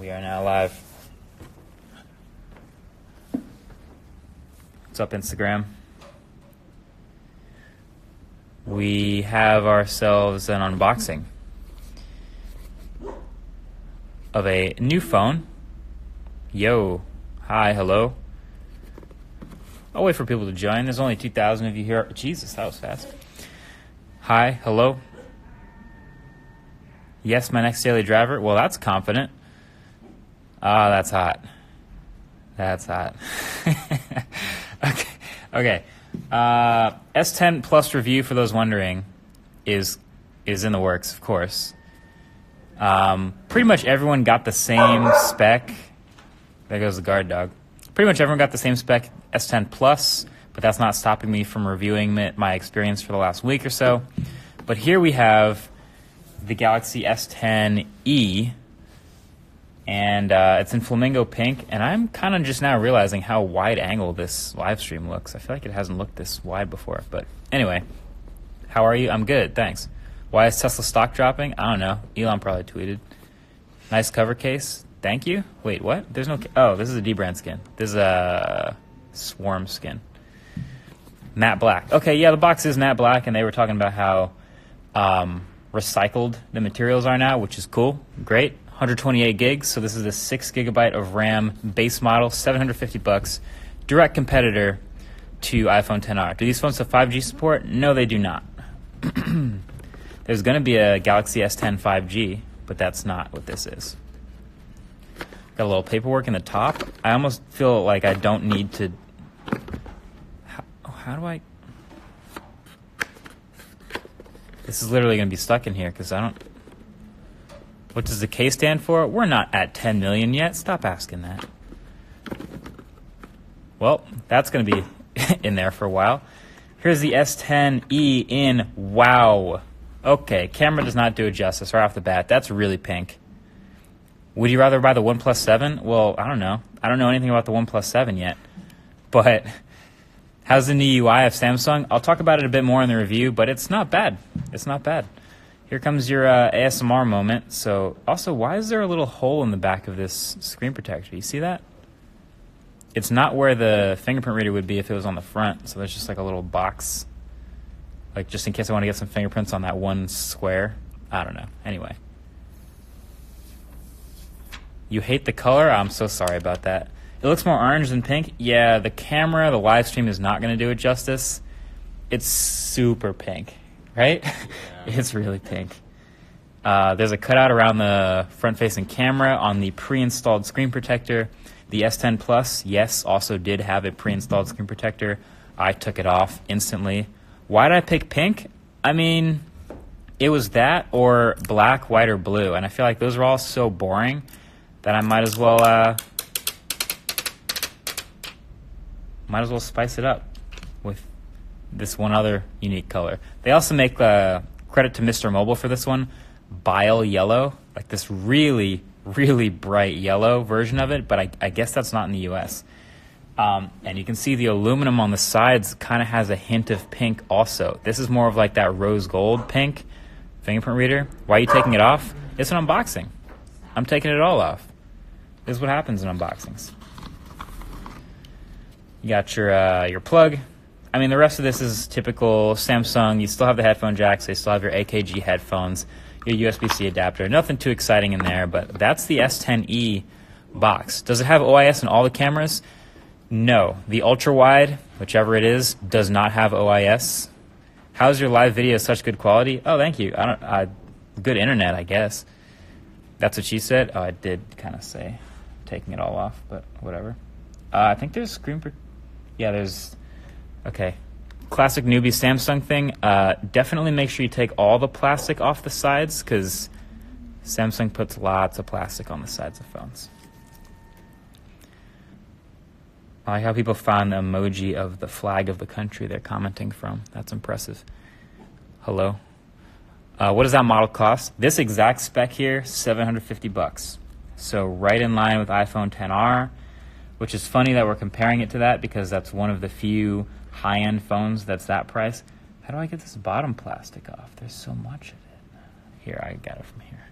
We are now live. What's up, Instagram? We have ourselves an unboxing of a new phone. Yo, hi, hello. I'll wait for people to join. There's only 2,000 of you here. Jesus, that was fast. Hi, hello. Yes, my next daily driver. Well, that's confident. Ah, that's hot. That's hot. Okay. S10 Plus review, for those wondering, is in the works, of course. Pretty much everyone got the same spec. There goes the guard dog. Pretty much everyone got the same spec, S10 Plus, but that's not stopping me from reviewing my experience for the last week or so. But here we have the Galaxy S10e, and it's in flamingo pink, and I'm kind of just now realizing how wide angle this live stream looks. I feel like it hasn't looked this wide before, but anyway, how are you? I'm good, thanks. Why is Tesla stock dropping? I don't know. Elon probably tweeted. Nice cover case. Thank you. Wait, what? There's no... Oh, this is a D-brand skin. This is a Swarm skin. Matte black. Okay, yeah, the box is matte black, and they were talking about how recycled the materials are now, which is cool. Great. 128 gigs, so this is a 6 gigabyte of RAM base model, $750. Direct competitor to iPhone XR. Do these phones have 5G support? No, they do not. There's going to be a Galaxy S10 5G, but that's not what this is. Got a little paperwork in the top. I almost feel like I don't need to... How do I... This is literally going to be stuck in here because I don't... What does the K stand for? We're not at 10 million yet. Stop asking that. Well, that's going to be in there for a while. Here's the S10e in wow. Okay, camera does not do it justice right off the bat. That's really pink. Would you rather buy the OnePlus 7? Well, I don't know. I don't know anything about the OnePlus 7 yet. But how's the new UI of Samsung? I'll talk about it a bit more in the review, but it's not bad. It's not bad. Here comes your ASMR moment. So, also, why is there a little hole in the back of this screen protector? You see that? It's not where the fingerprint reader would be if it was on the front. So there's just like a little box, like just in case I want to get some fingerprints on that one square. I don't know. Anyway. You hate the color? I'm so sorry about that. It looks more orange than pink. Yeah, the camera, the live stream is not going to do it justice. It's super pink, right? Yeah. It's really pink. There's a cutout around the front-facing camera on the pre-installed screen protector. The S10 Plus, yes, also did have a pre-installed screen protector. I took it off instantly. Why did I pick pink? I mean, it was that or black, white, or blue. And I feel like those are all so boring that I might as well spice it up with this one other unique color. They also make credit to Mr. Mobile for this one, bile yellow, like this really, really bright yellow version of it, but I guess that's not in the US. And you can see the aluminum on the sides kind of has a hint of pink also. This is more of like that rose gold pink fingerprint reader. Why are you taking it off? It's an unboxing. I'm taking it all off. This is what happens in unboxings. You got your plug. I mean, the rest of this is typical Samsung. You still have the headphone jacks. They still have your AKG headphones, your USB-C adapter. Nothing too exciting in there, but that's the S10e box. Does it have OIS in all the cameras? No. The ultra-wide, whichever it is, does not have OIS. How's your live video such good quality? Oh, thank you. Good internet, I guess. That's what she said. Oh, I did kind of say taking it all off, but whatever. I think there's there's... Okay. Classic newbie Samsung thing. Definitely make sure you take all the plastic off the sides because Samsung puts lots of plastic on the sides of phones. I like how people found the emoji of the flag of the country they're commenting from. That's impressive. Hello. What does that model cost? This exact spec here, $750. So right in line with iPhone XR, which is funny that we're comparing it to that because that's one of the few high-end phones that's that price. How do I get this bottom plastic off? There's so much of it. Here, I got it from here.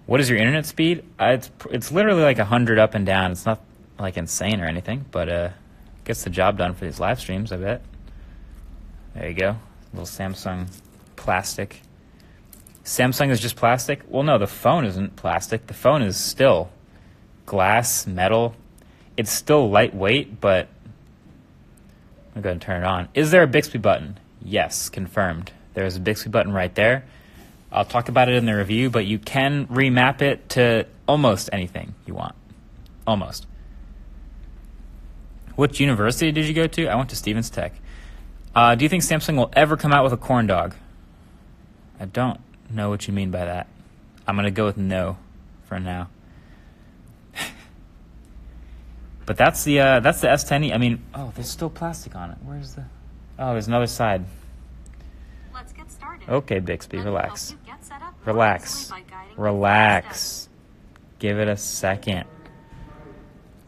What is your internet speed? It's literally like 100 up and down. It's not like insane or anything, but gets the job done for these live streams, I bet. There you go. Little Samsung plastic. Samsung is just plastic? Well, no, the phone isn't plastic. The phone is still glass, metal. It's still lightweight, but I'm going to turn it on. Is there a Bixby button? Yes, confirmed. There's a Bixby button right there. I'll talk about it in the review, but you can remap it to almost anything you want. Almost. Which university did you go to? I went to Stevens Tech. Do you think Samsung will ever come out with a corn dog? I don't know what you mean by that. I'm going to go with no for now. But that's the S10e. I mean, oh, there's still plastic on it. Where's the... Oh, there's another side. Let's get started. Okay, Bixby, relax. Relax. Give it a second.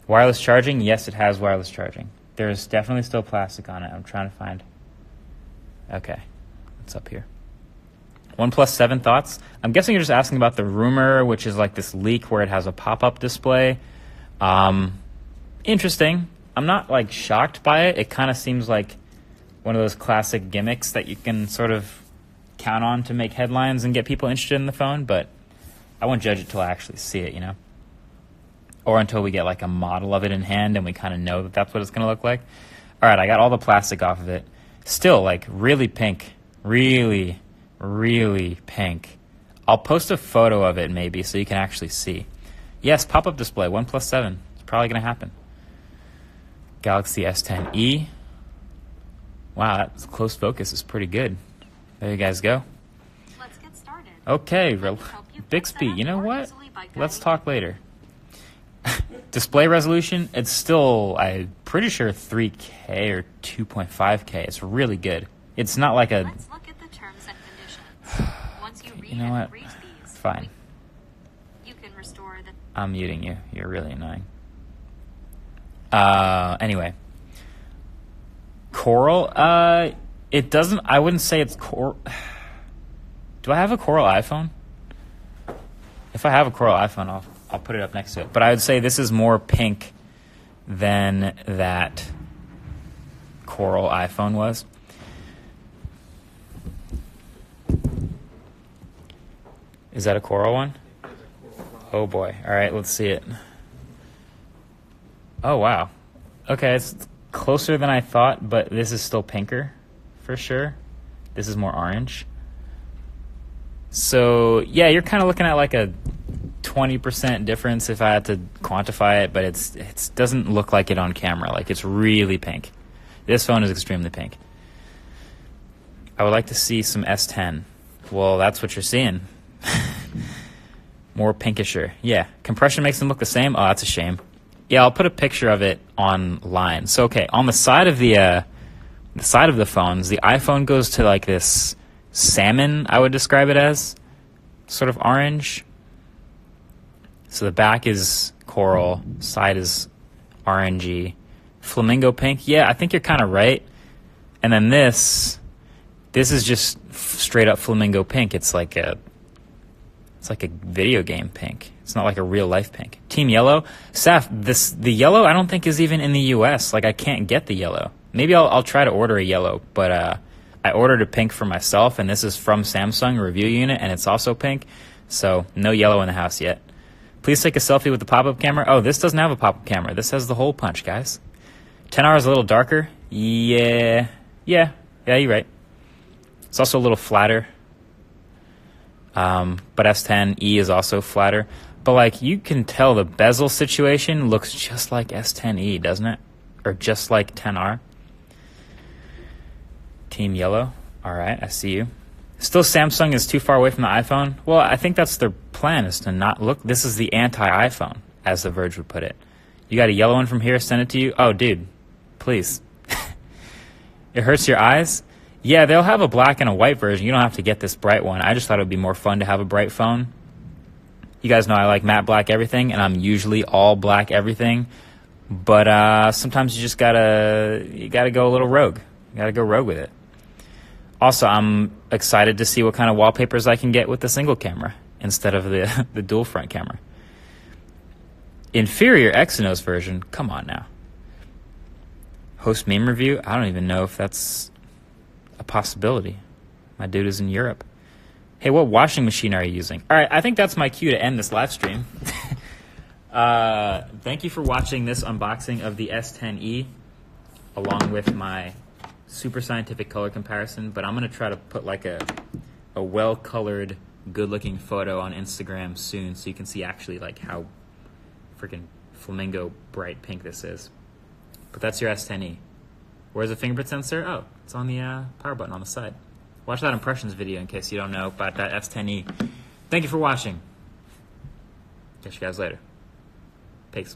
Wireless charging? Yes, it has wireless charging. There's definitely still plastic on it. I'm trying to find... Okay, what's up here? OnePlus 7 thoughts? I'm guessing you're just asking about the rumor, which is like this leak where it has a pop-up display. Interesting. I'm not like shocked by it. It kind of seems like one of those classic gimmicks that you can sort of count on to make headlines and get people interested in the phone, but I won't judge it till I actually see it, you know? Or until we get like a model of it in hand and we kind of know that that's what it's going to look like. All right, I got all the plastic off of it. Still, like, really pink. Really, really pink. I'll post a photo of it maybe so you can actually see. Yes, pop-up display, OnePlus 7. It's probably going to happen. Galaxy S10e. Wow, that close focus is pretty good. There you guys go. Let's get started. Okay, Bixby, you know what? Let's talk later. Display resolution, it's still, I'm pretty sure 3K or 2.5K. It's really good. It's not like a... Let's look at the terms and conditions. Once you read you know what? read these, Fine. you can restore the... I'm muting you. You're really annoying. Anyway. Coral, it doesn't, I wouldn't say it's Coral. Do I have a Coral iPhone? If I have a Coral iPhone, I'll put it up next to it. But I would say this is more pink than that Coral iPhone was. Is that a Coral one? Oh boy. All right, let's see it. Oh wow. Okay, it's closer than I thought, but this is still pinker for sure. This is more orange. So yeah, you're kind of looking at like a 20% difference if I had to quantify it, but it doesn't look like it on camera. Like, it's really pink. This phone is extremely pink. I would like to see some S10. Well, that's what you're seeing. More pinkisher. Yeah, compression makes them look the same. Oh, that's a shame. Yeah, I'll put a picture of it online. So, okay, on the side of the phones, the iPhone goes to like this salmon, I would describe it as, sort of orange. So the back is coral, side is orangey, flamingo pink. Yeah, I think you're kind of right. And then this is just straight up flamingo pink. It's like a video game pink. It's not like a real life pink. Team yellow, Saf. The yellow I don't think is even in the U.S. Like, I can't get the yellow. Maybe I'll try to order a yellow, but I ordered a pink for myself, and this is from Samsung review unit, and it's also pink. So no yellow in the house yet. Please take a selfie with the pop-up camera. Oh, this doesn't have a pop-up camera. This has the hole punch, guys. 10R is a little darker. Yeah, you're right. It's also a little flatter. But S10e is also flatter. But, like, you can tell the bezel situation looks just like S10e, doesn't it? Or just like 10R. Team yellow. All right, I see you. Still, Samsung is too far away from the iPhone. Well, I think that's their plan, is to not look. This is the anti-iPhone, as The Verge would put it. You got a yellow one from here, send it to you. Oh, dude, please. It hurts your eyes? Yeah, they'll have a black and a white version. You don't have to get this bright one. I just thought it would be more fun to have a bright phone. You guys know I like matte black everything, and I'm usually all black everything. But sometimes you just gotta go a little rogue. You gotta go rogue with it. Also, I'm excited to see what kind of wallpapers I can get with the single camera. instead of the, the dual front camera. Inferior Exynos version, come on now. Host meme review, I don't even know if that's a possibility. My dude is in Europe. Hey, what washing machine are you using? All right, I think that's my cue to end this live stream. Thank you for watching this unboxing of the S10e, along with my super scientific color comparison. But I'm going to try to put like a well-colored, good-looking photo on Instagram soon so you can see actually like how freaking flamingo bright pink this is. But that's your S10e. Where's the fingerprint sensor? Oh, it's on the power button on the side. Watch that impressions video in case you don't know about that S10e. Thank you for watching. Catch you guys later. Peace.